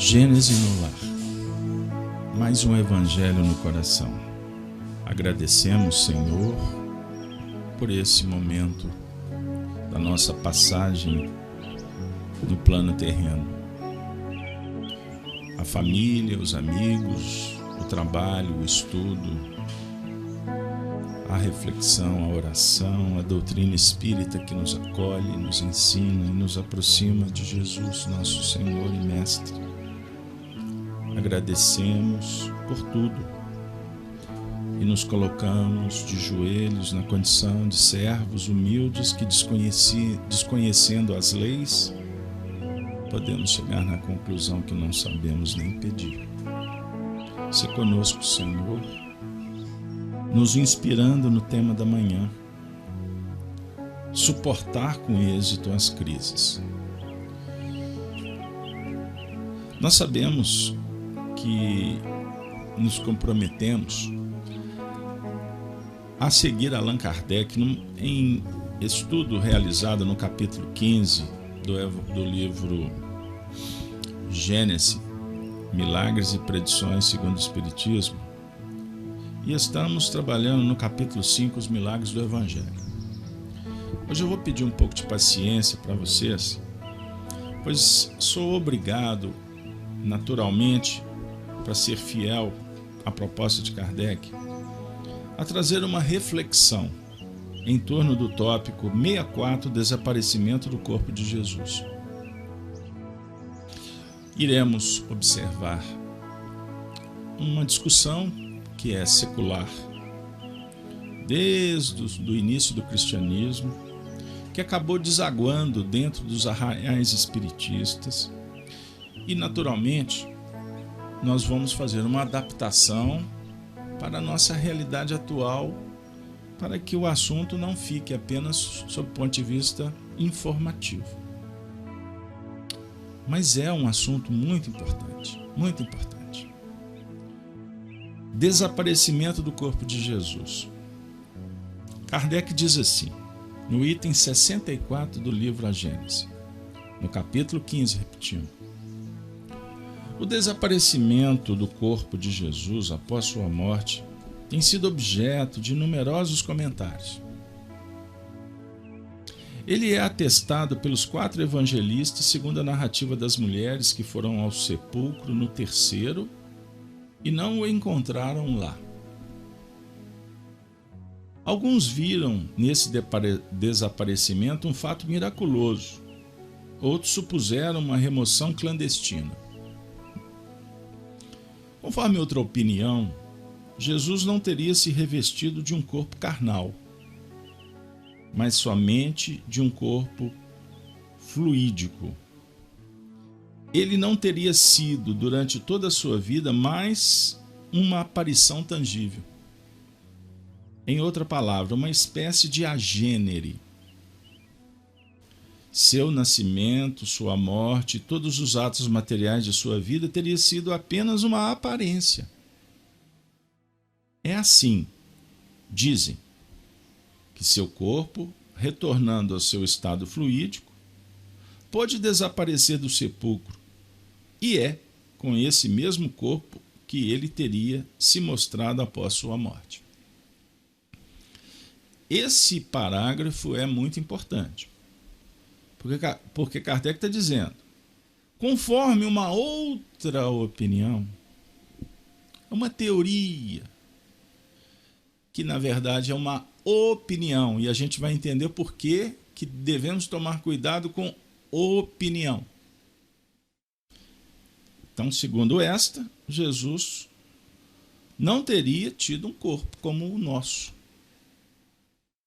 Gênese no lar. Mais um evangelho no coração. Agradecemos, Senhor, por esse momento da nossa passagem no plano terreno. A família, os amigos, o trabalho, o estudo, a reflexão, a oração, a doutrina espírita que nos acolhe, nos ensina e nos aproxima de Jesus, nosso Senhor e Mestre. Agradecemos por tudo e nos colocamos de joelhos na condição de servos humildes que, desconhecendo as leis, podemos chegar na conclusão que não sabemos nem pedir. Se conosco, Senhor, nos inspirando no tema da manhã, suportar com êxito as crises. Nós sabemos que nos comprometemos a seguir Allan Kardec em estudo realizado no capítulo 15 do livro Gênese, Milagres e Predições segundo o Espiritismo, e estamos trabalhando no capítulo 5, os Milagres do Evangelho. Hoje eu vou pedir um pouco de paciência para vocês, pois sou obrigado, naturalmente, para ser fiel à proposta de Kardec, a trazer uma reflexão em torno do tópico 64, desaparecimento do corpo de Jesus. Iremos observar uma discussão que é secular, desde o início do cristianismo, que acabou desaguando dentro dos arraiais espiritistas e, naturalmente, nós vamos fazer uma adaptação para a nossa realidade atual, para que o assunto não fique apenas sob o ponto de vista informativo. Mas é um assunto muito importante, muito importante. Desaparecimento do corpo de Jesus. Kardec diz assim, no item 64 do livro A Gênese, no capítulo 15, repetindo: o desaparecimento do corpo de Jesus após sua morte tem sido objeto de numerosos comentários. Ele é atestado pelos 4 evangelistas segundo a narrativa das mulheres que foram ao sepulcro no terceiro e não o encontraram lá. Alguns viram nesse desaparecimento um fato miraculoso, outros supuseram uma remoção clandestina. Conforme outra opinião, Jesus não teria se revestido de um corpo carnal, mas somente de um corpo fluídico. Ele não teria sido, durante toda a sua vida, mais uma aparição tangível. Em outra palavra, uma espécie de agênere. Seu nascimento, sua morte e todos os atos materiais de sua vida teria sido apenas uma aparência. É assim, dizem, que seu corpo, retornando ao seu estado fluídico, pôde desaparecer do sepulcro, e é com esse mesmo corpo que ele teria se mostrado após sua morte. Esse parágrafo é muito importante, porque Kardec está dizendo, conforme uma outra opinião, uma teoria, que na verdade é uma opinião, e a gente vai entender por que devemos tomar cuidado com opinião. Então, segundo esta, Jesus não teria tido um corpo como o nosso,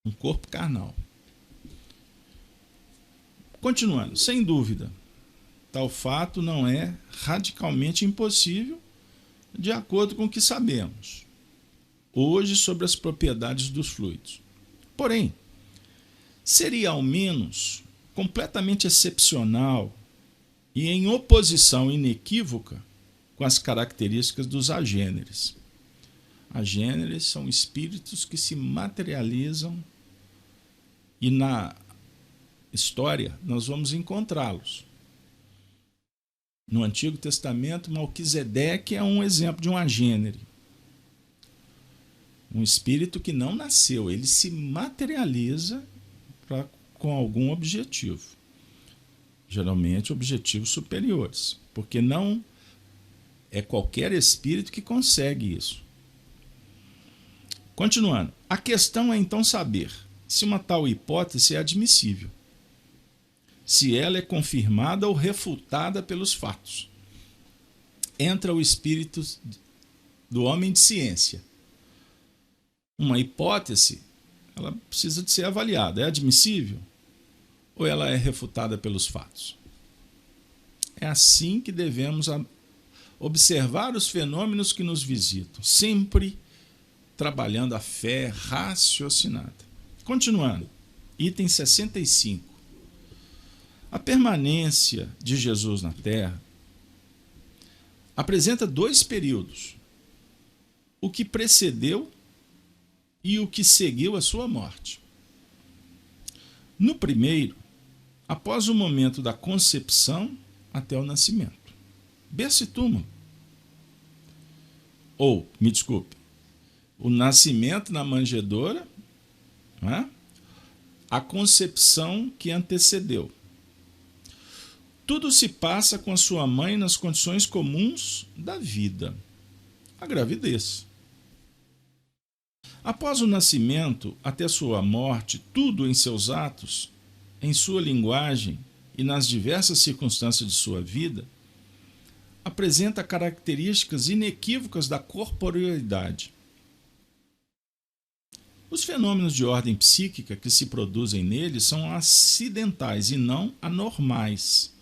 um corpo carnal. Continuando, sem dúvida, tal fato não é radicalmente impossível de acordo com o que sabemos hoje sobre as propriedades dos fluidos. Porém, seria ao menos completamente excepcional e em oposição inequívoca com as características dos agêneres. Agêneres são espíritos que se materializam e na história nós vamos encontrá-los. No Antigo Testamento, Melquisedeque é um exemplo de um agênere. Um espírito que não nasceu, ele se materializa com algum objetivo. Geralmente objetivos superiores, porque não é qualquer espírito que consegue isso. Continuando, a questão é então saber se uma tal hipótese é admissível, se ela é confirmada ou refutada pelos fatos. Entra o espírito do homem de ciência. Uma hipótese, ela precisa de ser avaliada. É admissível ou ela é refutada pelos fatos? É assim que devemos observar os fenômenos que nos visitam, sempre trabalhando a fé raciocinada. Continuando, item 65. A permanência de Jesus na Terra apresenta dois períodos: o que precedeu e o que seguiu a sua morte. No primeiro, após o momento da concepção até o nascimento, berço e túmulo. Ou, me desculpe, o nascimento na manjedoura, a concepção que antecedeu. Tudo se passa com a sua mãe nas condições comuns da vida, a gravidez. Após o nascimento até sua morte, tudo em seus atos, em sua linguagem e nas diversas circunstâncias de sua vida, apresenta características inequívocas da corporeidade. Os fenômenos de ordem psíquica que se produzem nele são acidentais e não anormais,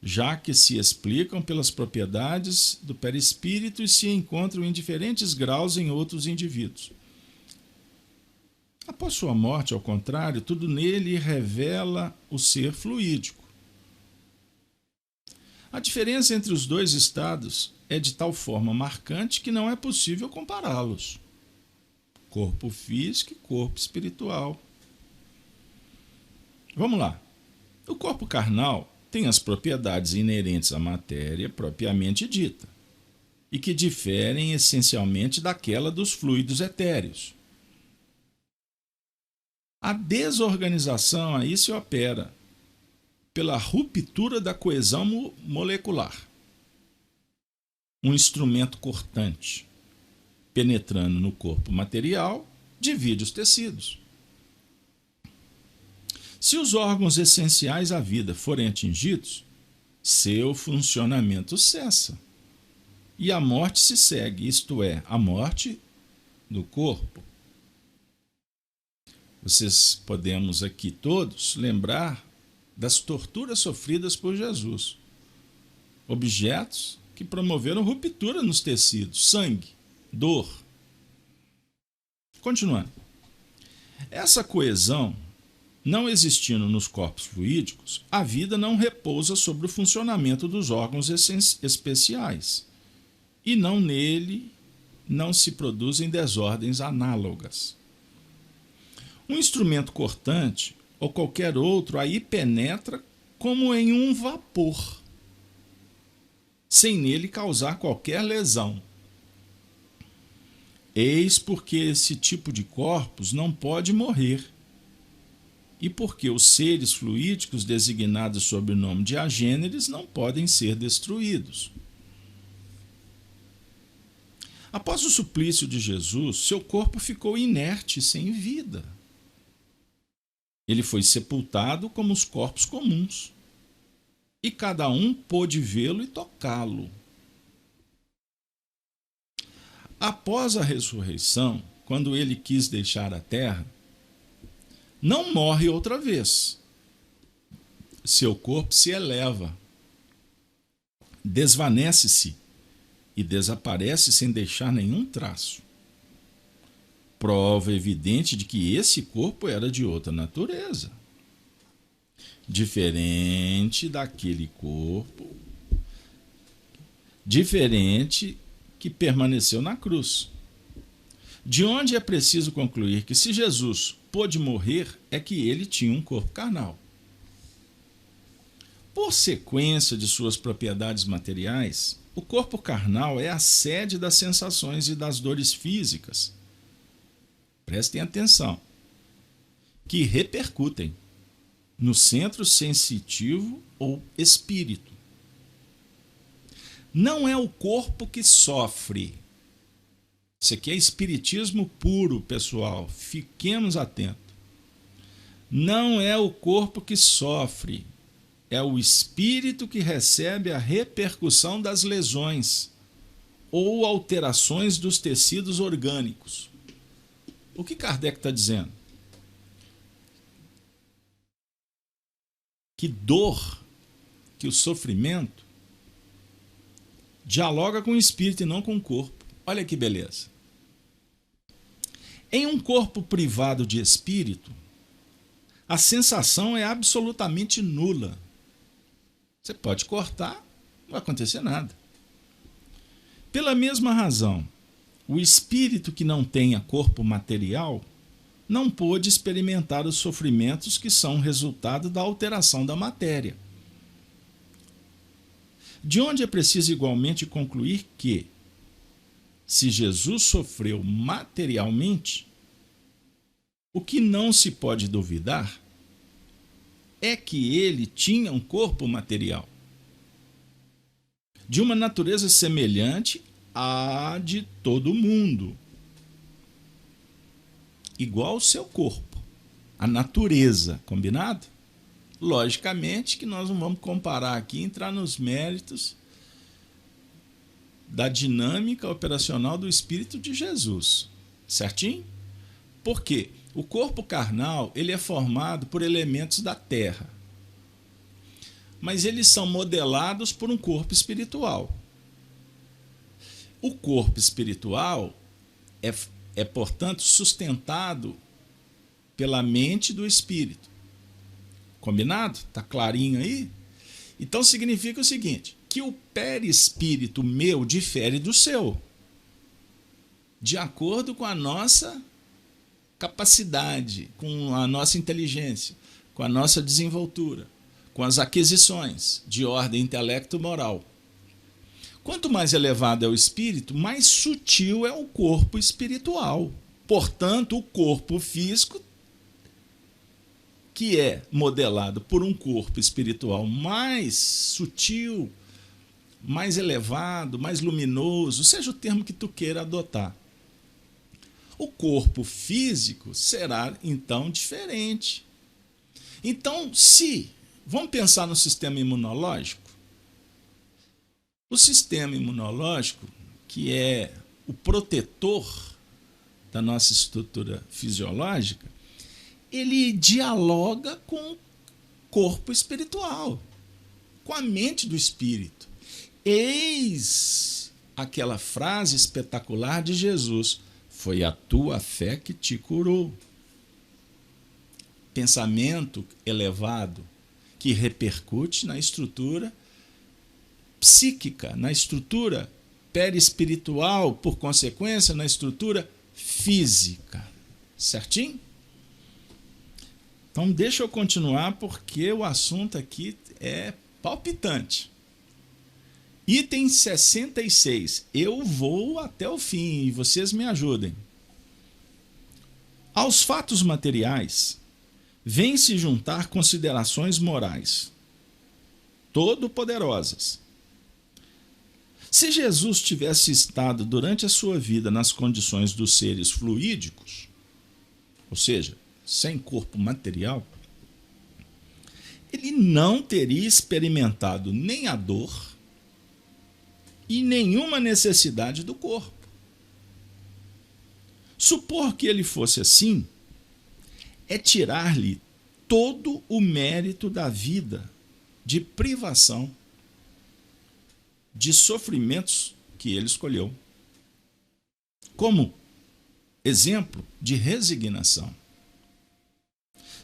já que se explicam pelas propriedades do perispírito e se encontram em diferentes graus em outros indivíduos. Após sua morte, ao contrário, tudo nele revela o ser fluídico. A diferença entre os dois estados é de tal forma marcante que não é possível compará-los. Corpo físico e corpo espiritual. Vamos lá. O corpo carnal tem as propriedades inerentes à matéria propriamente dita, e que diferem essencialmente daquela dos fluidos etéreos. A desorganização aí se opera pela ruptura da coesão molecular. Um instrumento cortante, penetrando no corpo material, divide os tecidos. Se os órgãos essenciais à vida forem atingidos, seu funcionamento cessa e a morte se segue, isto é, a morte do corpo. Vocês podemos aqui todos lembrar das torturas sofridas por Jesus. Objetos que promoveram ruptura nos tecidos, sangue, dor. Continuando. Essa coesão não existindo nos corpos fluídicos, a vida não repousa sobre o funcionamento dos órgãos especiais, e nele não se produzem desordens análogas. Um instrumento cortante ou qualquer outro aí penetra como em um vapor, sem nele causar qualquer lesão. Eis porque esse tipo de corpos não pode morrer, e porque os seres fluídicos designados sob o nome de agêneres não podem ser destruídos. Após o suplício de Jesus, seu corpo ficou inerte, sem vida. Ele foi sepultado como os corpos comuns, e cada um pôde vê-lo e tocá-lo. Após a ressurreição, quando ele quis deixar a terra, não morre outra vez. Seu corpo se eleva, desvanece-se e desaparece sem deixar nenhum traço. Prova evidente de que esse corpo era de outra natureza, diferente daquele corpo, diferente que permaneceu na cruz. De onde é preciso concluir que, se Jesus pôde morrer, é que ele tinha um corpo carnal. Por sequência de suas propriedades materiais, o corpo carnal é a sede das sensações e das dores físicas. Prestem atenção, que repercutem no centro sensitivo ou espírito. Não é o corpo que sofre. Isso aqui é espiritismo puro, pessoal. Fiquemos atentos. Não é o corpo que sofre. É o espírito que recebe a repercussão das lesões ou alterações dos tecidos orgânicos. O que Kardec está dizendo? Que dor, que o sofrimento dialoga com o espírito e não com o corpo. Olha que beleza. Em um corpo privado de espírito, a sensação é absolutamente nula. Você pode cortar, não vai acontecer nada. Pela mesma razão, o espírito que não tenha corpo material não pôde experimentar os sofrimentos que são resultado da alteração da matéria. De onde é preciso igualmente concluir que, se Jesus sofreu materialmente, o que não se pode duvidar é que ele tinha um corpo material, de uma natureza semelhante à de todo mundo, igual ao seu corpo, a natureza, combinado? Logicamente que nós não vamos comparar aqui, entrar nos méritos da dinâmica operacional do Espírito de Jesus, certinho? Por quê? O corpo carnal ele é formado por elementos da terra, mas eles são modelados por um corpo espiritual. O corpo espiritual é, portanto, sustentado pela mente do espírito. Combinado? Está clarinho aí? Então significa o seguinte, que o perispírito meu difere do seu, de acordo com a nossa capacidade, com a nossa inteligência, com a nossa desenvoltura, com as aquisições de ordem intelecto-moral. Quanto mais elevado é o espírito, mais sutil é o corpo espiritual. Portanto, o corpo físico, que é modelado por um corpo espiritual mais sutil, mais elevado, mais luminoso, seja o termo que tu queira adotar. O corpo físico será, então, diferente. Então, vamos pensar no sistema imunológico? O sistema imunológico, que é o protetor da nossa estrutura fisiológica, ele dialoga com o corpo espiritual, com a mente do espírito. Eis aquela frase espetacular de Jesus: foi a tua fé que te curou. Pensamento elevado que repercute na estrutura psíquica, na estrutura perispiritual, por consequência, na estrutura física. Certinho? Então, deixa eu continuar, porque o assunto aqui é palpitante. Item 66. Eu vou até o fim e vocês me ajudem. Aos fatos materiais, vêm se juntar considerações morais, todo-poderosas. Se Jesus tivesse estado durante a sua vida nas condições dos seres fluídicos, ou seja, sem corpo material, ele não teria experimentado nem a dor e nenhuma necessidade do corpo. Supor que ele fosse assim é tirar-lhe todo o mérito da vida de privação, de sofrimentos que ele escolheu, como exemplo de resignação.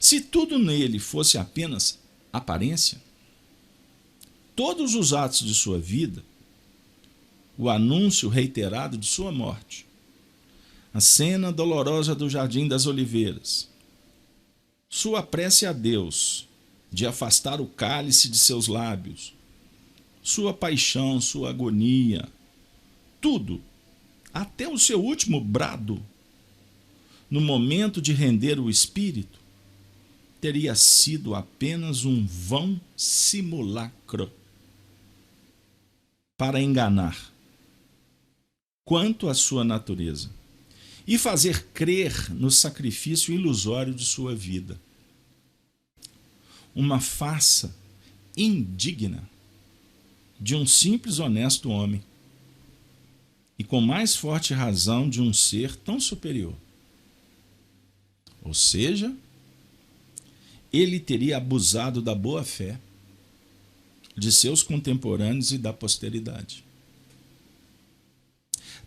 Se tudo nele fosse apenas aparência, todos os atos de sua vida, o anúncio reiterado de sua morte, a cena dolorosa do Jardim das Oliveiras, sua prece a Deus de afastar o cálice de seus lábios, sua paixão, sua agonia, tudo, até o seu último brado, no momento de render o espírito, teria sido apenas um vão simulacro para enganar quanto à sua natureza e fazer crer no sacrifício ilusório de sua vida. Uma farsa indigna de um simples honesto homem e com mais forte razão de um ser tão superior. Ou seja, ele teria abusado da boa-fé de seus contemporâneos e da posteridade.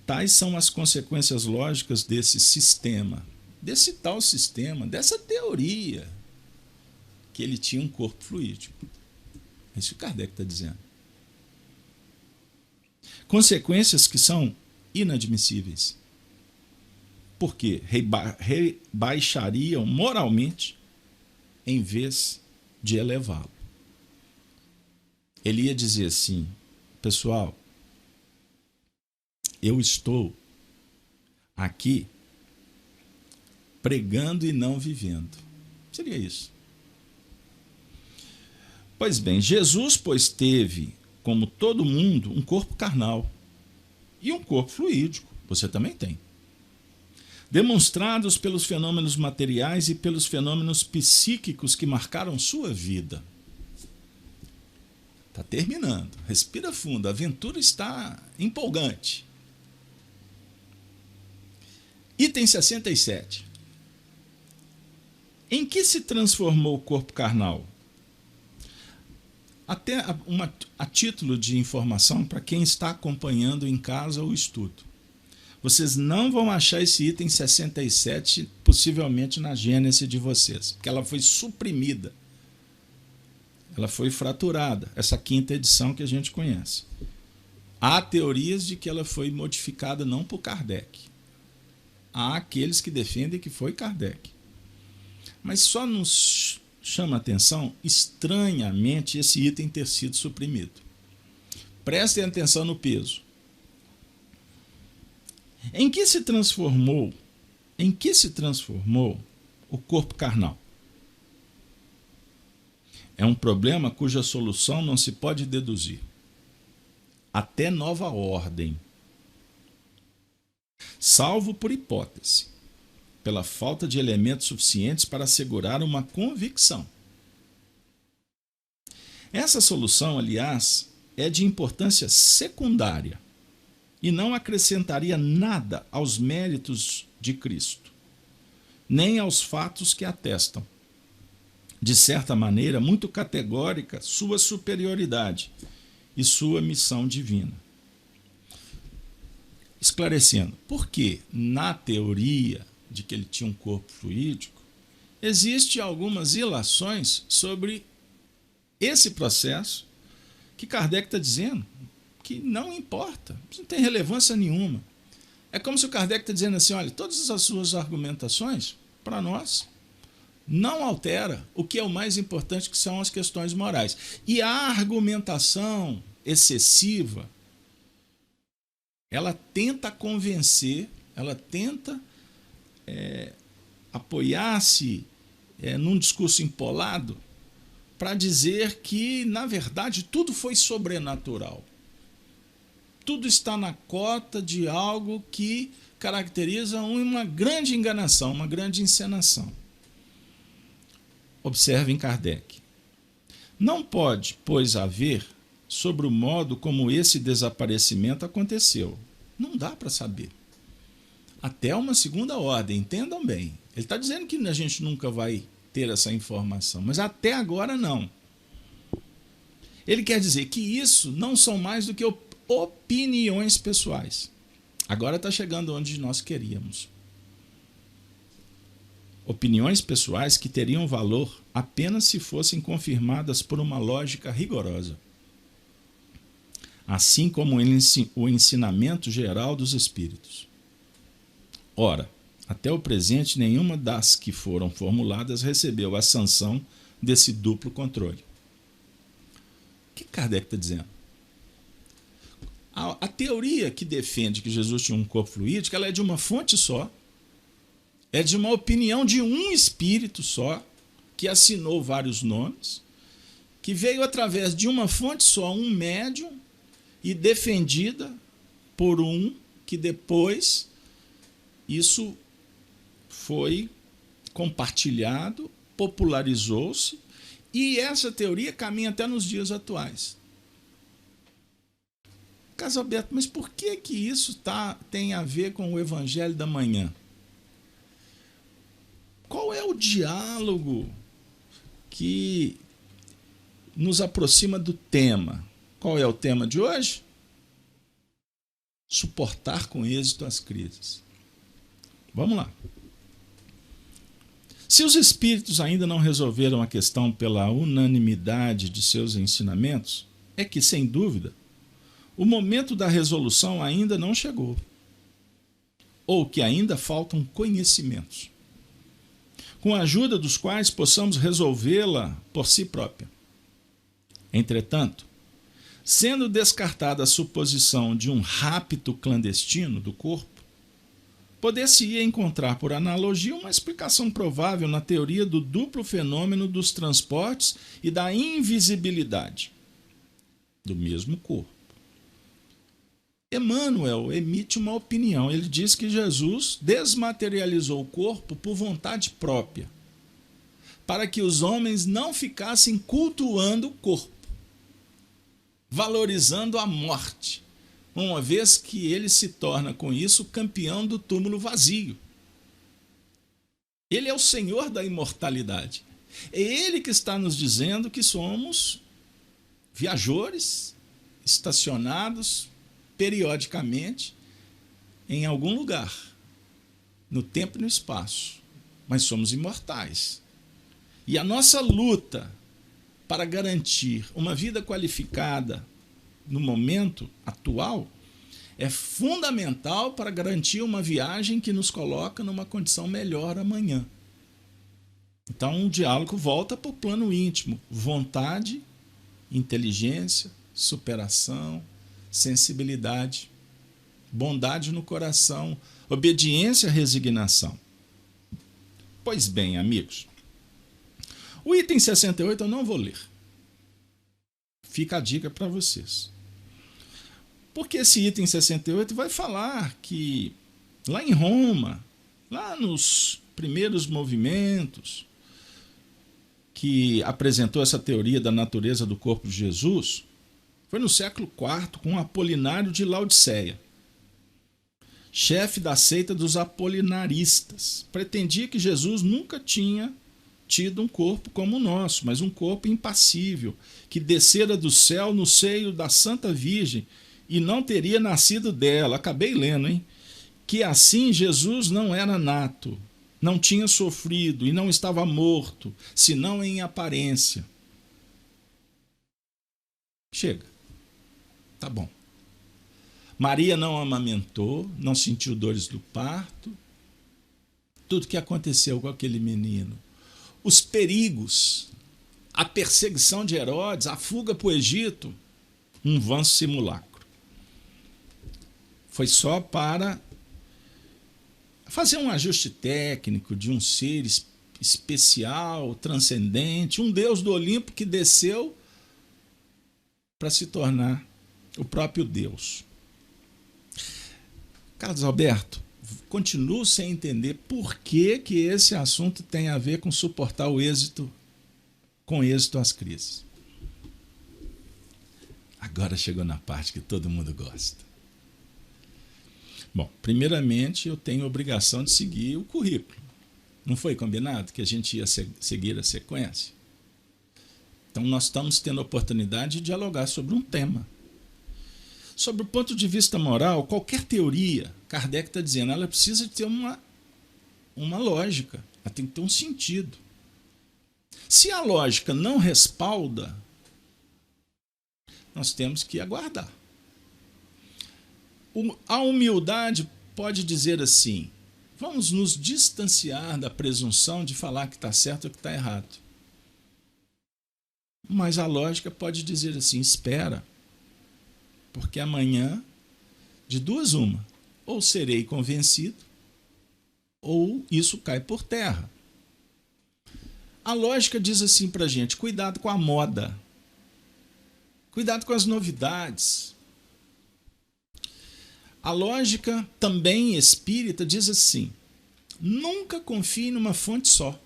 Tais são as consequências lógicas desse sistema, desse tal sistema, dessa teoria que ele tinha um corpo fluídico. É isso que Kardec está dizendo. Consequências que são inadmissíveis, porque rebaixariam moralmente em vez de elevá-lo. Ele ia dizer assim: pessoal, eu estou aqui pregando e não vivendo. Seria isso. Pois bem, Jesus, pois teve, como todo mundo, um corpo carnal e um corpo fluídico. Você também tem. Demonstrados pelos fenômenos materiais e pelos fenômenos psíquicos que marcaram sua vida. Está terminando. Respira fundo. A aventura está empolgante. Item 67. Em que se transformou o corpo carnal? Até a título de informação para quem está acompanhando em casa o estudo. Vocês não vão achar esse item 67 possivelmente na gênese de vocês, porque ela foi suprimida. Ela foi fraturada, essa quinta edição que a gente conhece. Há teorias de que ela foi modificada não por Kardec. Há aqueles que defendem que foi Kardec. Mas só nos chama a atenção, estranhamente, esse item ter sido suprimido. Prestem atenção no peso. Em que se transformou o corpo carnal? É um problema cuja solução não se pode deduzir. Até nova ordem. Salvo por hipótese, pela falta de elementos suficientes para assegurar uma convicção. Essa solução, aliás, é de importância secundária e não acrescentaria nada aos méritos de Cristo, nem aos fatos que atestam, de certa maneira muito categórica, sua superioridade e sua missão divina. Esclarecendo, porque na teoria de que ele tinha um corpo fluídico, existem algumas ilações sobre esse processo que Kardec está dizendo que não importa, não tem relevância nenhuma. É como se o Kardec está dizendo assim, olha, todas as suas argumentações, para nós, não altera o que é o mais importante, que são as questões morais. E a argumentação excessiva, ela tenta convencer, ela tenta apoiar-se num discurso empolado para dizer que, na verdade, tudo foi sobrenatural. Tudo está na cota de algo que caracteriza uma grande enganação, uma grande encenação. Observem Kardec. Não pode, pois, haver sobre o modo como esse desaparecimento aconteceu. Não dá para saber. Até uma segunda ordem, entendam bem. Ele está dizendo que a gente nunca vai ter essa informação, mas até agora não. Ele quer dizer que isso não são mais do que opiniões pessoais. Agora está chegando onde nós queríamos. Opiniões pessoais que teriam valor apenas se fossem confirmadas por uma lógica rigorosa. Assim como o ensinamento geral dos espíritos. Ora, até o presente, nenhuma das que foram formuladas recebeu a sanção desse duplo controle. O que Kardec está dizendo? A teoria que defende que Jesus tinha um corpo fluídico, ela é de uma fonte só, é de uma opinião de um espírito só, que assinou vários nomes, que veio através de uma fonte só, um médium, e defendida por um que depois isso foi compartilhado, popularizou-se, e essa teoria caminha até nos dias atuais. Carlos Alberto, mas por que isso tem a ver com o Evangelho da Manhã? Qual é o diálogo que nos aproxima do tema? Qual é o tema de hoje? Suportar com êxito as crises. Vamos lá. Se os espíritos ainda não resolveram a questão pela unanimidade de seus ensinamentos, é que, sem dúvida, o momento da resolução ainda não chegou, ou que ainda faltam conhecimentos, com a ajuda dos quais possamos resolvê-la por si própria. Entretanto, sendo descartada a suposição de um rapto clandestino do corpo, poder-se-ia encontrar por analogia uma explicação provável na teoria do duplo fenômeno dos transportes e da invisibilidade do mesmo corpo. Emmanuel emite uma opinião. Ele diz que Jesus desmaterializou o corpo por vontade própria, para que os homens não ficassem cultuando o corpo, valorizando a morte, uma vez que ele se torna com isso campeão do túmulo vazio. Ele é o Senhor da imortalidade. É ele que está nos dizendo que somos viajores, estacionados periodicamente em algum lugar, no tempo e no espaço, mas somos imortais. E a nossa luta para garantir uma vida qualificada no momento atual é fundamental para garantir uma viagem que nos coloca numa condição melhor amanhã. Então, o diálogo volta para o plano íntimo: vontade, inteligência, superação, sensibilidade, bondade no coração, obediência, resignação. Pois bem, amigos, o item 68 eu não vou ler. Fica a dica para vocês. Porque esse item 68 vai falar que lá em Roma, lá nos primeiros movimentos que apresentou essa teoria da natureza do corpo de Jesus, foi no século IV com Apolinário de Laodiceia, chefe da seita dos apolinaristas. Pretendia que Jesus nunca tinha tido um corpo como o nosso, mas um corpo impassível, que descera do céu no seio da Santa Virgem e não teria nascido dela. Acabei lendo, hein? Que assim Jesus não era nato, não tinha sofrido e não estava morto, senão em aparência. Chega. Tá bom. Maria não amamentou, não sentiu dores do parto. Tudo que aconteceu com aquele menino, os perigos, a perseguição de Herodes, a fuga para o Egito, um vão simulacro. Foi só para fazer um ajuste técnico de um ser especial, transcendente, um Deus do Olimpo que desceu para se tornar o próprio Deus. Carlos Alberto, continuo sem entender por que esse assunto tem a ver com suportar com êxito as crises. Agora chegou na parte que todo mundo gosta. Bom, primeiramente eu tenho a obrigação de seguir o currículo. Não foi combinado que a gente ia seguir a sequência? Então nós estamos tendo a oportunidade de dialogar sobre um tema. Sobre o ponto de vista moral, qualquer teoria, Kardec está dizendo, ela precisa ter uma lógica, ela tem que ter um sentido. Se a lógica não respalda, nós temos que aguardar. A humildade pode dizer assim, vamos nos distanciar da presunção de falar que está certo ou que está errado. Mas a lógica pode dizer assim: espera, porque amanhã, de duas uma, ou serei convencido, ou isso cai por terra. A lógica diz assim para a gente: cuidado com a moda, cuidado com as novidades. A lógica também espírita diz assim: nunca confie numa fonte só.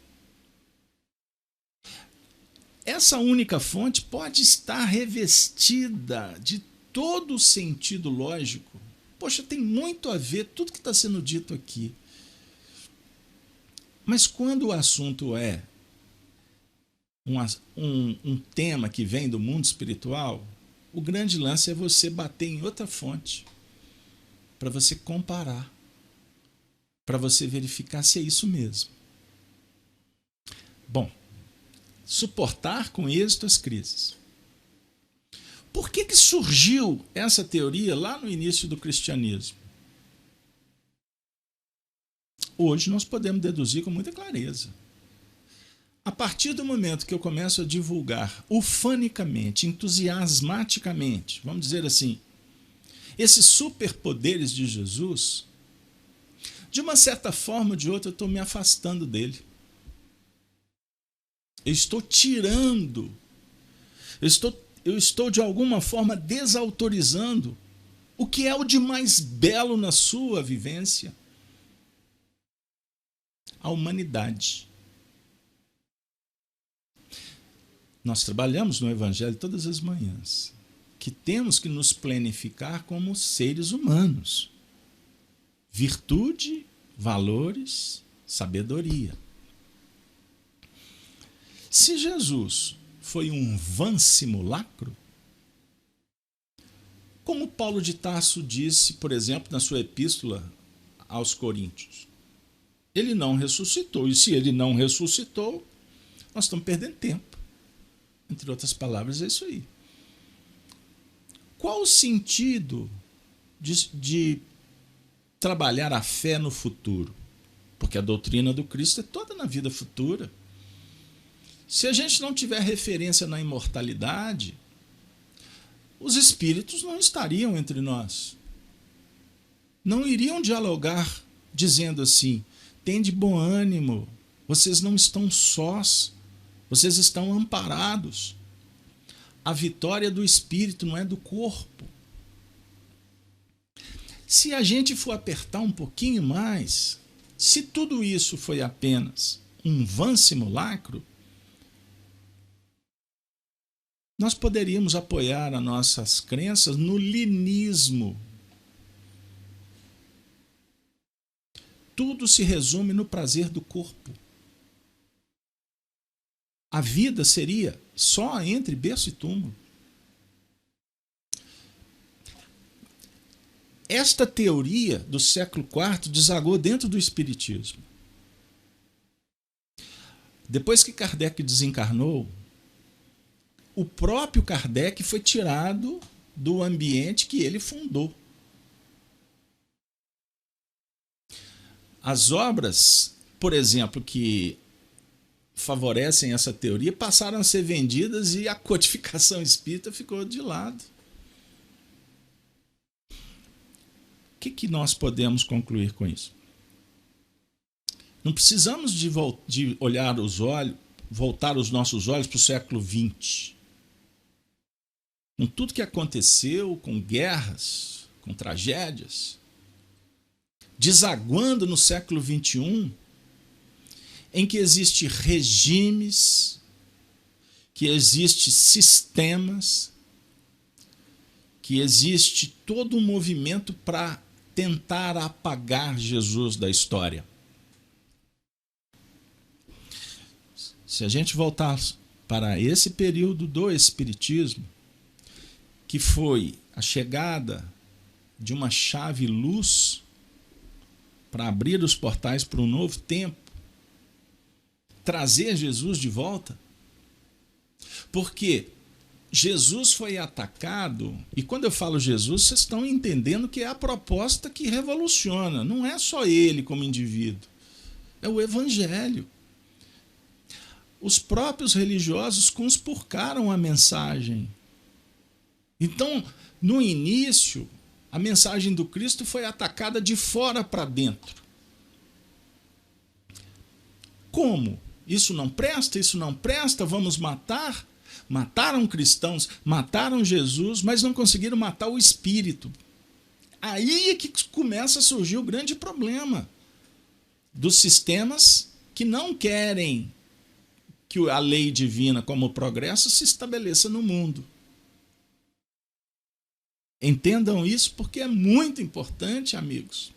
Essa única fonte pode estar revestida de todo o sentido lógico. Poxa, tem muito a ver tudo que está sendo dito aqui. Mas quando o assunto é um tema que vem do mundo espiritual, o grande lance é você bater em outra fonte, para você comparar, para você verificar se é isso mesmo. Bom, suportar com êxito as crises. Por que surgiu essa teoria lá no início do cristianismo? Hoje nós podemos deduzir com muita clareza. A partir do momento que eu começo a divulgar ufanicamente, entusiasmaticamente, vamos dizer assim, esses superpoderes de Jesus, de uma certa forma ou de outra eu estou me afastando dele. Eu estou tirando, eu estou de alguma forma desautorizando o que é o de mais belo na sua vivência: a humanidade. Nós trabalhamos no Evangelho todas as manhãs, que temos que nos planificar como seres humanos. Virtude, valores, sabedoria. Se Jesus foi um vã simulacro, como Paulo de Tarso disse, por exemplo, na sua epístola aos Coríntios, ele não ressuscitou, e se ele não ressuscitou, nós estamos perdendo tempo. Entre outras palavras, é isso aí. Qual o sentido de trabalhar a fé no futuro? Porque a doutrina do Cristo é toda na vida futura. Se a gente não tiver referência na imortalidade, os espíritos não estariam entre nós. Não iriam dialogar dizendo assim: tende bom ânimo, vocês não estão sós, vocês estão amparados. A vitória do espírito não é do corpo. Se a gente for apertar um pouquinho mais, se tudo isso foi apenas um vã simulacro, nós poderíamos apoiar as nossas crenças no linismo. Tudo se resume no prazer do corpo. A vida seria só entre berço e túmulo. Esta teoria do século IV desagou dentro do espiritismo. Depois que Kardec desencarnou, o próprio Kardec foi tirado do ambiente que ele fundou. As obras, por exemplo, que favorecem essa teoria passaram a ser vendidas e a codificação espírita ficou de lado. O que nós podemos concluir com isso? Não precisamos de olhar os olhos, voltar os nossos olhos para o século XX. Com tudo que aconteceu, com guerras, com tragédias, desaguando no século XXI, em que existem regimes, que existem sistemas, que existe todo um movimento para tentar apagar Jesus da história. Se a gente voltar para esse período do Espiritismo, que foi a chegada de uma chave luz para abrir os portais para um novo tempo, trazer Jesus de volta, porque Jesus foi atacado, e quando eu falo Jesus, vocês estão entendendo que é a proposta que revoluciona, não é só ele como indivíduo, é o Evangelho. os próprios religiosos conspurcaram a mensagem. Então, no início, a mensagem do Cristo foi atacada de fora para dentro. Como? Isso não presta, vamos matar? Mataram cristãos, mataram Jesus, mas não conseguiram matar o espírito. Aí é que começa a surgir o grande problema dos sistemas que não querem que a lei divina, como o progresso, se estabeleça no mundo. Entendam isso porque é muito importante, amigos.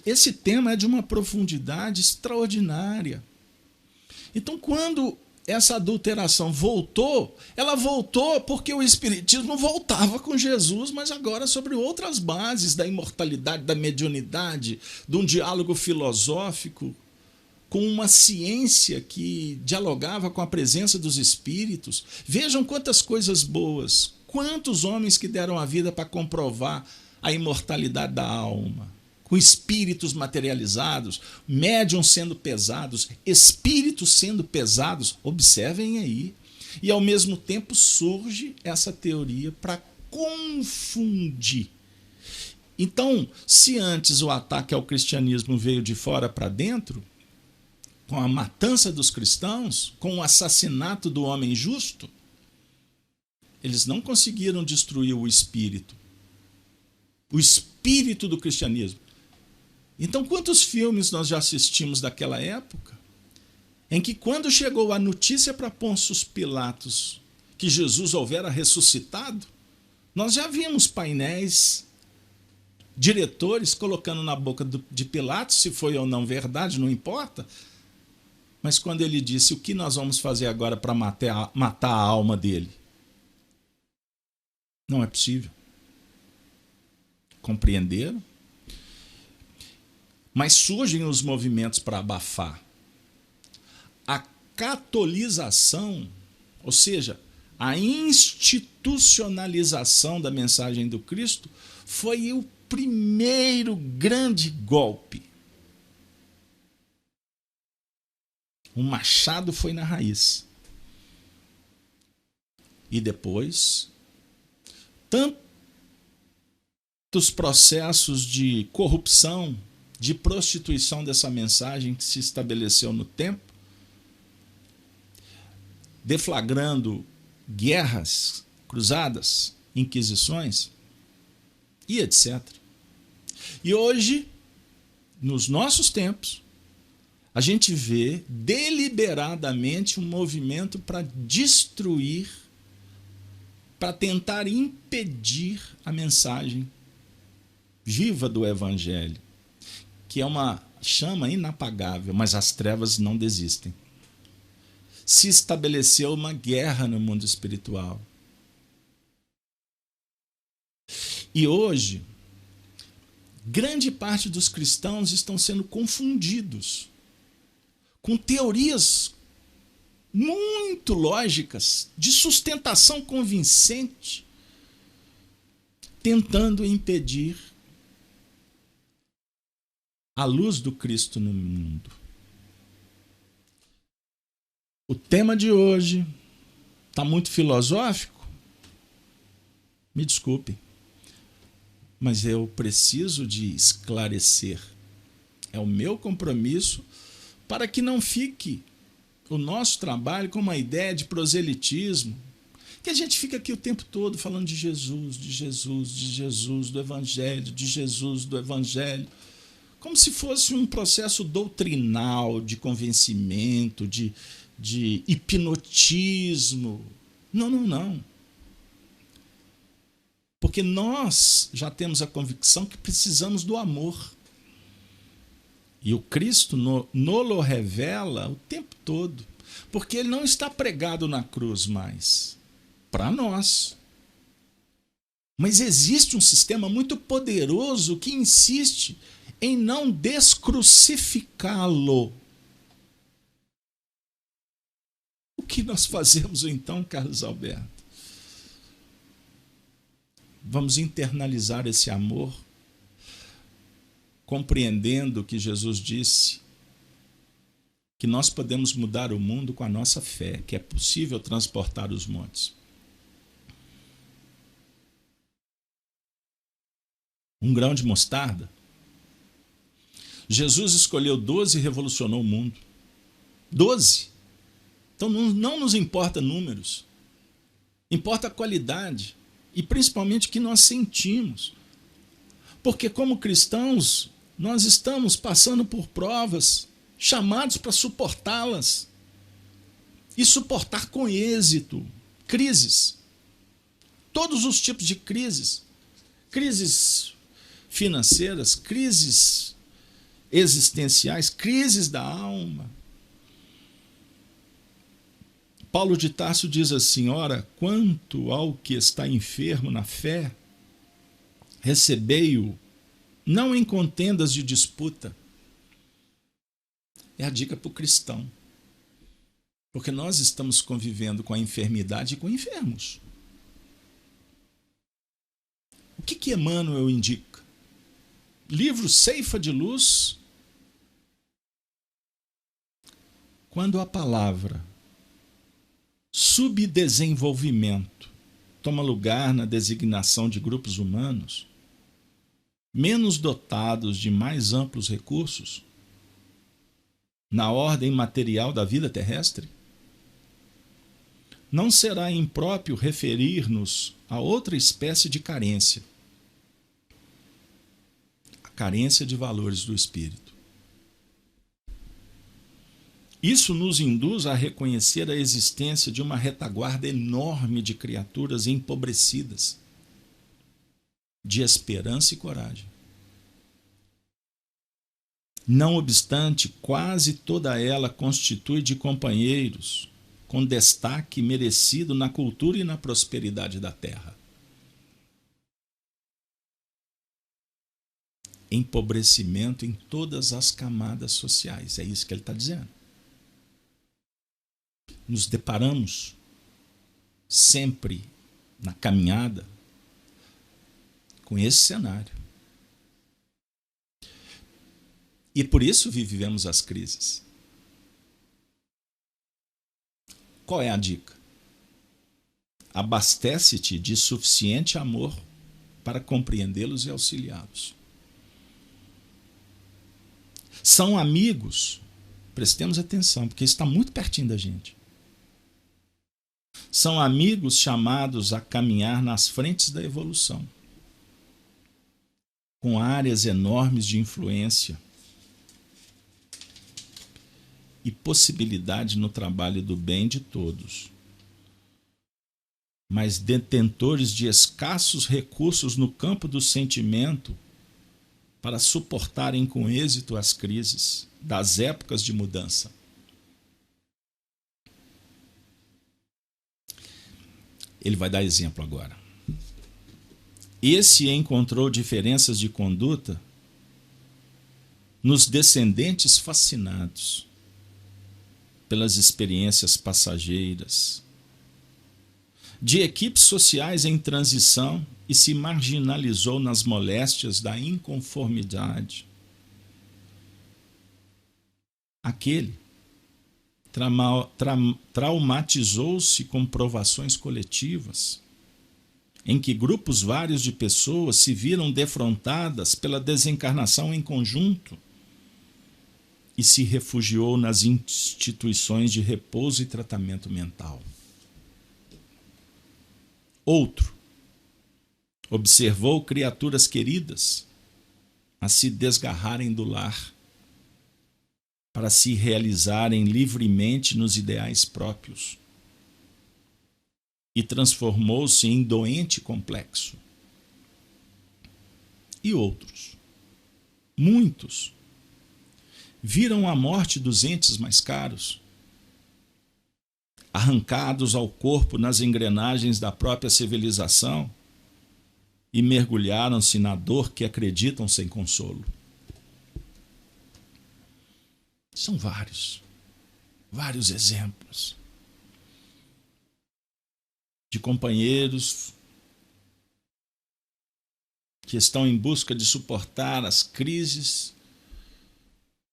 Esse tema é de uma profundidade extraordinária. Então, quando essa adulteração voltou, ela voltou porque o espiritismo voltava com Jesus, mas agora sobre outras bases da imortalidade, da mediunidade, de um diálogo filosófico, com uma ciência que dialogava com a presença dos espíritos. Vejam quantas coisas boas, quantos homens que deram a vida para comprovar a imortalidade da alma, com espíritos materializados, médiuns sendo pesados, espíritos sendo pesados, observem aí. E ao mesmo tempo surge essa teoria para confundir. Então, se antes o ataque ao cristianismo veio de fora para dentro, com a matança dos cristãos, com o assassinato do homem justo, eles não conseguiram destruir o espírito do cristianismo. Então, quantos filmes nós já assistimos daquela época, em que quando chegou a notícia para Pôncio Pilatos que Jesus houvera ressuscitado, nós já vimos painéis, diretores colocando na boca de Pilatos, se foi ou não verdade, não importa, mas quando ele disse, o que nós vamos fazer agora para matar a alma dele? Não é possível. Compreenderam? Mas surgem os movimentos para abafar. A catolização, ou seja, a institucionalização da mensagem do Cristo, foi o primeiro grande golpe. O machado foi na raiz. E depois, tantos processos de corrupção, de prostituição dessa mensagem que se estabeleceu no tempo, deflagrando guerras, cruzadas, inquisições e etc. E hoje, nos nossos tempos, a gente vê deliberadamente um movimento para destruir, para tentar impedir a mensagem viva do Evangelho, que é uma chama inapagável, mas as trevas não desistem. Se estabeleceu uma guerra no mundo espiritual. E hoje, grande parte dos cristãos estão sendo confundidos com teorias muito lógicas, de sustentação convincente, tentando impedir a luz do Cristo no mundo. O tema de hoje está muito filosófico? Me desculpe, mas eu preciso de esclarecer. É o meu compromisso para que não fique o nosso trabalho com uma ideia de proselitismo, que a gente fica aqui o tempo todo falando de Jesus, de Jesus, de Jesus, do Evangelho, de Jesus, do Evangelho, como se fosse um processo doutrinal, de convencimento, de hipnotismo. Não, não, não. Porque nós já temos a convicção que precisamos do amor. E o Cristo nos revela o tempo todo. Porque ele não está pregado na cruz mais. Para nós. Mas existe um sistema muito poderoso que insiste em não descrucificá-lo. O que nós fazemos então, Carlos Alberto? Vamos internalizar esse amor, compreendendo que Jesus disse que nós podemos mudar o mundo com a nossa fé, que é possível transportar os montes. Um grão de mostarda. Jesus escolheu 12 e revolucionou o mundo. 12. Então não nos importa números. Importa a qualidade e principalmente o que nós sentimos. Porque como cristãos, nós estamos passando por provas, chamados para suportá-las. E suportar com êxito. Crises. Todos os tipos de crises. Crises financeiras, crises existenciais, crises da alma. Paulo de Tarso diz assim: ora, quanto ao que está enfermo na fé, recebei-o, não em contendas de disputa. É a dica para o cristão. Porque nós estamos convivendo com a enfermidade e com enfermos. O que Emmanuel indica? Livro Ceifa de Luz. Quando a palavra subdesenvolvimento toma lugar na designação de grupos humanos, menos dotados de mais amplos recursos, na ordem material da vida terrestre, não será impróprio referir-nos a outra espécie de carência, a carência de valores do espírito. Isso nos induz a reconhecer a existência de uma retaguarda enorme de criaturas empobrecidas, de esperança e coragem. Não obstante, quase toda ela constitui de companheiros com destaque merecido na cultura e na prosperidade da terra. Empobrecimento em todas as camadas sociais, é isso que ele está dizendo. Nos deparamos sempre na caminhada com esse cenário. E por isso vivemos as crises. Qual é a dica? Abastece-te de suficiente amor para compreendê-los e auxiliá-los. São amigos, prestemos atenção, porque isso está muito pertinho da gente. São amigos chamados a caminhar nas frentes da evolução, com áreas enormes de influência e possibilidade no trabalho do bem de todos, mas detentores de escassos recursos no campo do sentimento para suportarem com êxito as crises das épocas de mudança. Ele vai dar exemplo agora. Esse encontrou diferenças de conduta nos descendentes fascinados pelas experiências passageiras, de equipes sociais em transição e se marginalizou nas moléstias da inconformidade. Aquele traumatizou-se com provações coletivas, em que grupos vários de pessoas se viram defrontadas pela desencarnação em conjunto e se refugiou nas instituições de repouso e tratamento mental. Outro observou criaturas queridas a se desgarrarem do lar para se realizarem livremente nos ideais próprios e transformou-se em doente complexo. E outros, muitos, viram a morte dos entes mais caros, arrancados ao corpo nas engrenagens da própria civilização e mergulharam-se na dor que acreditam sem consolo. São vários exemplos de companheiros que estão em busca de suportar as crises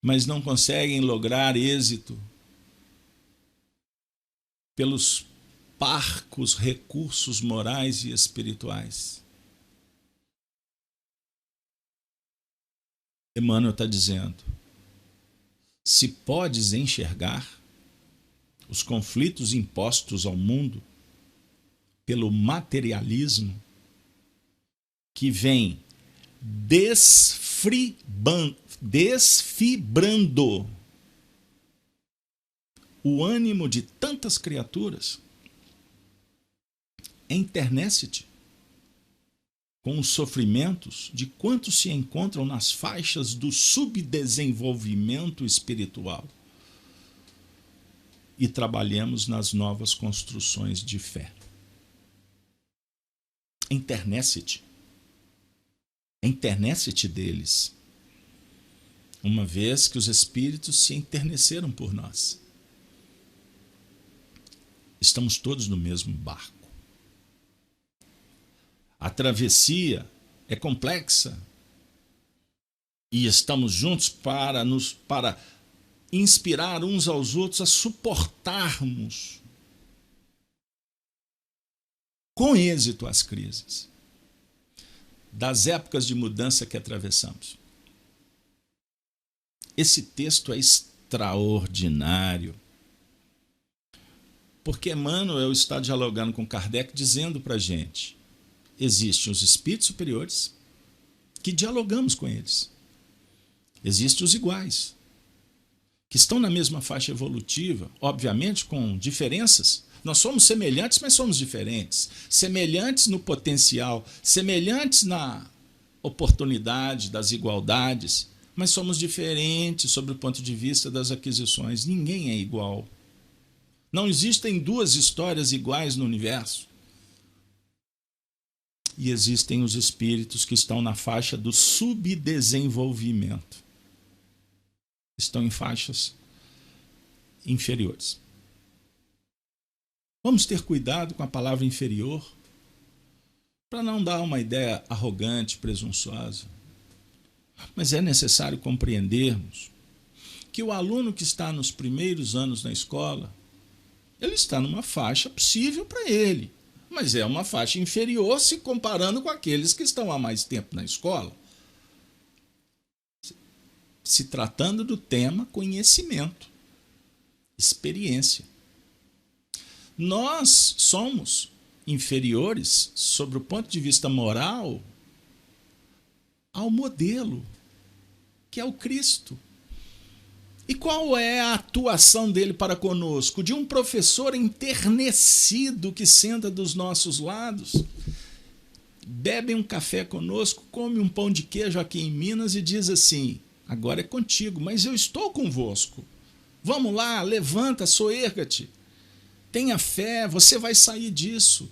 mas não conseguem lograr êxito pelos parcos recursos morais e espirituais. Emmanuel está dizendo: se podes enxergar os conflitos impostos ao mundo pelo materialismo, que vem desfibrando o ânimo de tantas criaturas, enternece-te com os sofrimentos de quantos se encontram nas faixas do subdesenvolvimento espiritual e trabalhemos nas novas construções de fé. Enternece-te. Enternece-te deles, uma vez que os espíritos se enterneceram por nós. Estamos todos no mesmo barco. A travessia é complexa e estamos juntos para inspirar uns aos outros a suportarmos com êxito as crises das épocas de mudança que atravessamos. Esse texto é extraordinário, porque Emmanuel está dialogando com Kardec, dizendo para a gente: existem os espíritos superiores, que dialogamos com eles. Existem os iguais, que estão na mesma faixa evolutiva, obviamente com diferenças. Nós somos semelhantes, mas somos diferentes. Semelhantes no potencial, semelhantes na oportunidade das igualdades, mas somos diferentes sob o ponto de vista das aquisições. Ninguém é igual. Não existem duas histórias iguais no universo. E existem os espíritos que estão na faixa do subdesenvolvimento. Estão em faixas inferiores. Vamos ter cuidado com a palavra inferior, para não dar uma ideia arrogante, presunçosa. Mas é necessário compreendermos que o aluno que está nos primeiros anos na escola, ele está numa faixa possível para ele, mas é uma faixa inferior se comparando com aqueles que estão há mais tempo na escola. Se tratando do tema conhecimento, experiência. Nós somos inferiores, sobre o ponto de vista moral, ao modelo, que é o Cristo. E qual é a atuação dele para conosco? De um professor enternecido que senta dos nossos lados, bebe um café conosco, come um pão de queijo aqui em Minas e diz assim: agora é contigo, mas eu estou convosco. Vamos lá, levanta, soerga-te. Tenha fé, você vai sair disso.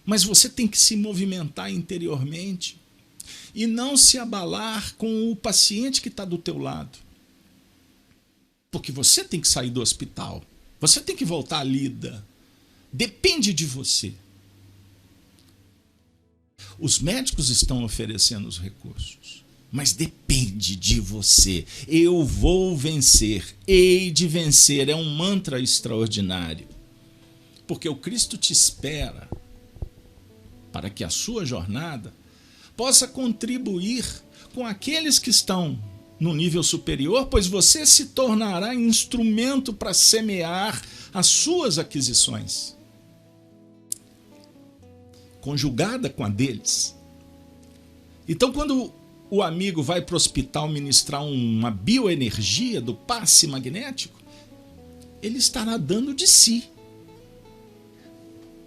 Mas você tem que se movimentar interiormente e não se abalar com o paciente que está do teu lado. Porque você tem que sair do hospital. Você tem que voltar à lida. Depende de você. Os médicos estão oferecendo os recursos, mas depende de você. Eu vou vencer, hei de vencer. É um mantra extraordinário. Porque o Cristo te espera para que a sua jornada possa contribuir com aqueles que estão no nível superior, pois você se tornará instrumento para semear as suas aquisições, conjugada com a deles. Então, quando o amigo vai para o hospital ministrar uma bioenergia do passe magnético, ele estará dando de si.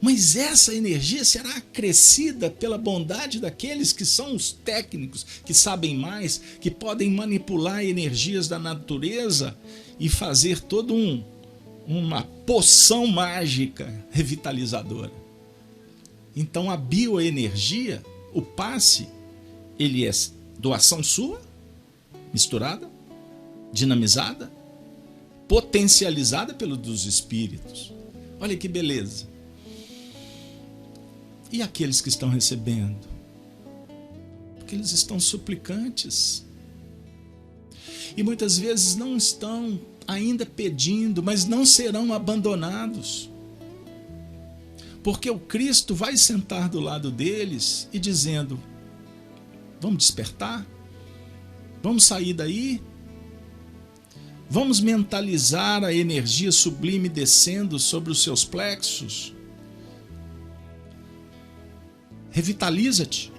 Mas essa energia será acrescida pela bondade daqueles que são os técnicos, que sabem mais, que podem manipular energias da natureza e fazer toda uma poção mágica revitalizadora. Então a bioenergia, o passe, ele é doação sua, misturada, dinamizada, potencializada pelo dos espíritos. Olha que beleza. E aqueles que estão recebendo? Porque eles estão suplicantes. E muitas vezes não estão ainda pedindo, mas não serão abandonados. Porque o Cristo vai sentar do lado deles e dizendo: vamos despertar? Vamos sair daí? Vamos mentalizar a energia sublime descendo sobre os seus plexos? Revitaliza-te.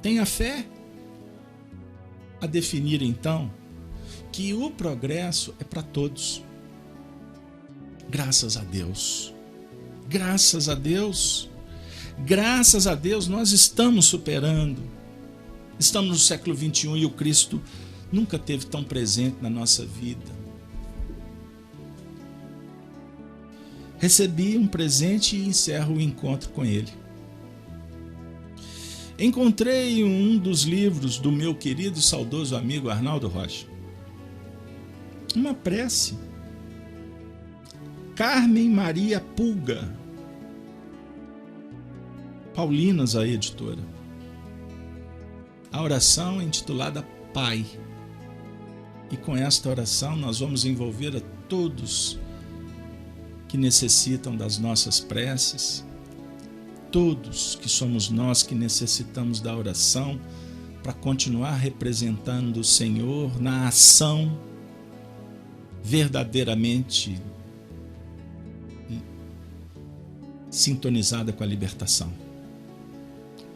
Tenha fé. A definir então que o progresso é para todos. Graças a Deus. Graças a Deus. Graças a Deus nós estamos superando. Estamos no século XXI e o Cristo nunca esteve tão presente na nossa vida. Recebi um presente e encerro o encontro com ele. Encontrei um dos livros do meu querido e saudoso amigo Arnaldo Rocha. Uma prece. Carmen Maria Pulga. Paulinas, a editora. A oração é intitulada Pai. E com esta oração nós vamos envolver a todos que necessitam das nossas preces, todos que somos nós que necessitamos da oração para continuar representando o Senhor na ação verdadeiramente sintonizada com a libertação.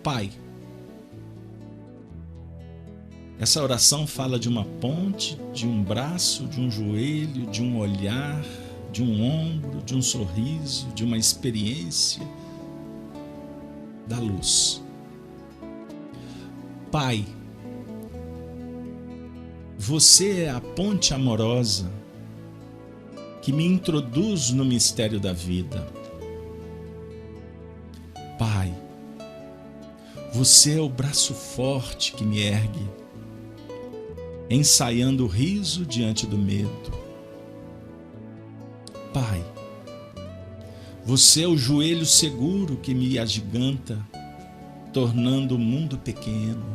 Pai. Essa oração fala de uma ponte, de um braço, de um joelho, de um olhar, de um ombro, de um sorriso, de uma experiência da luz. Pai, você é a ponte amorosa que me introduz no mistério da vida. Pai, você é o braço forte que me ergue, ensaiando o riso diante do medo. Pai, você é o joelho seguro que me agiganta, tornando o mundo pequeno.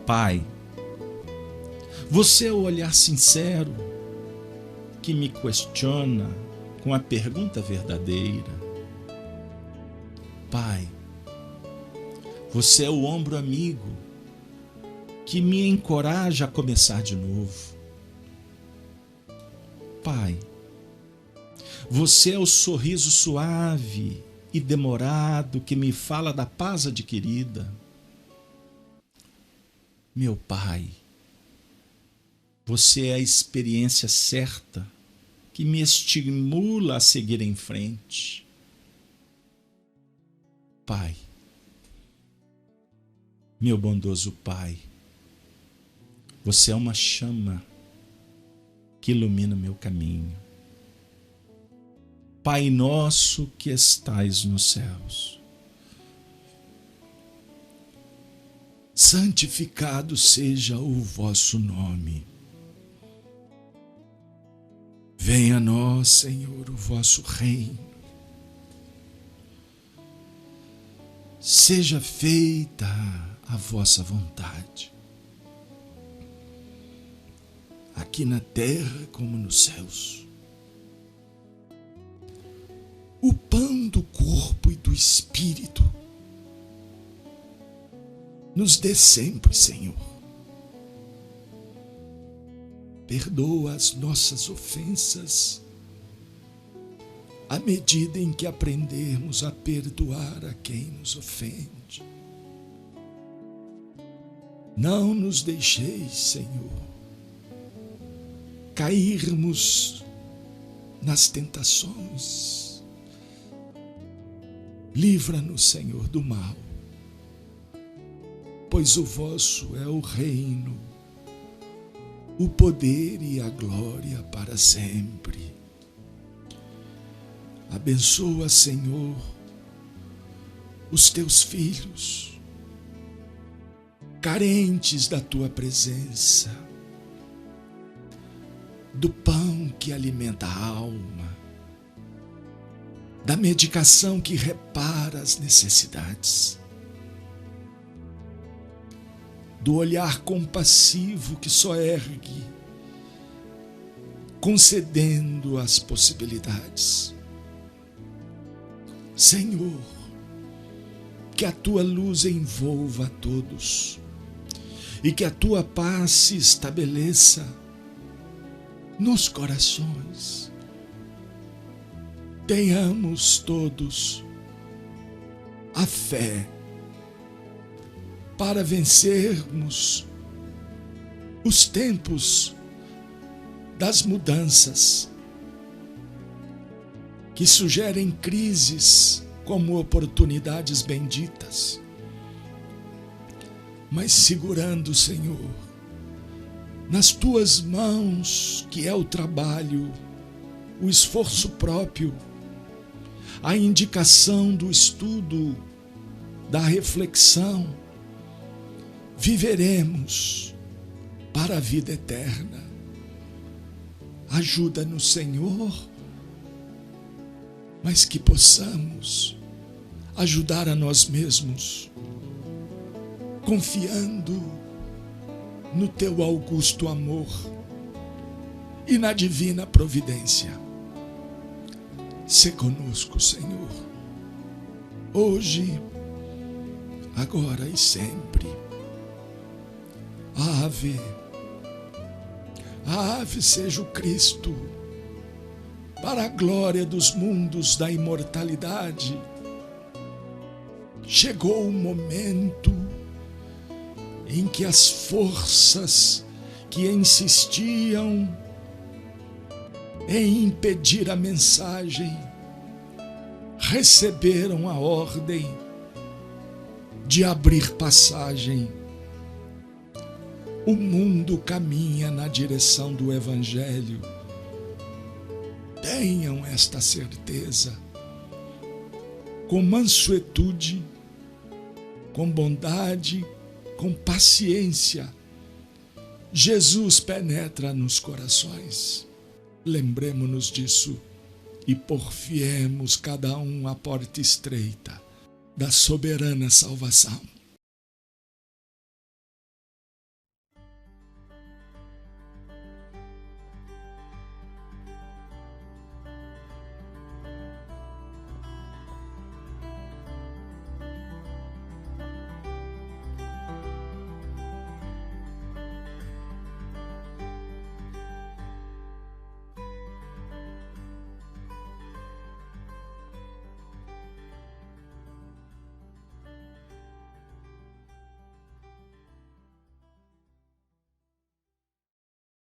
Pai, você é o olhar sincero que me questiona com a pergunta verdadeira. Pai, você é o ombro amigo que me encoraja a começar de novo. Pai, você é o sorriso suave e demorado que me fala da paz adquirida. Meu Pai, você é a experiência certa que me estimula a seguir em frente. Pai, meu bondoso Pai, você é uma chama que ilumina meu caminho. Pai nosso que estais nos céus, santificado seja o vosso nome. Venha a nós, Senhor, o vosso reino. Seja feita a vossa vontade, aqui na terra como nos céus. O pão do corpo e do espírito nos dê sempre, Senhor. Perdoa as nossas ofensas, à medida em que aprendermos a perdoar a quem nos ofende. Não nos deixeis, Senhor, cairmos nas tentações. Livra-nos, Senhor, do mal, pois o vosso é o reino, o poder e a glória para sempre. Abençoa, Senhor, os teus filhos, carentes da tua presença, do pão que alimenta a alma, da medicação que repara as necessidades. do olhar compassivo que só ergue, concedendo as possibilidades. Senhor, que a tua luz envolva a todos e que a tua paz se estabeleça nos corações. Tenhamos todos a fé para vencermos os tempos das mudanças que sugerem crises como oportunidades benditas, mas segurando, Senhor, nas tuas mãos, que é o trabalho, o esforço próprio, a indicação do estudo, da reflexão, viveremos para a vida eterna. Ajuda-nos, Senhor, mas que possamos ajudar a nós mesmos, confiando no teu augusto amor e na divina providência. Sê conosco, Senhor, hoje, agora e sempre. Ave seja o Cristo, para a glória dos mundos da imortalidade. Chegou o momento em que as forças que insistiam em impedir a mensagem receberam a ordem de abrir passagem. O mundo caminha na direção do Evangelho. Tenham esta certeza. Com mansuetude, com bondade, com paciência, Jesus penetra nos corações. Lembremo-nos disso e porfiemos cada um à porta estreita da soberana salvação.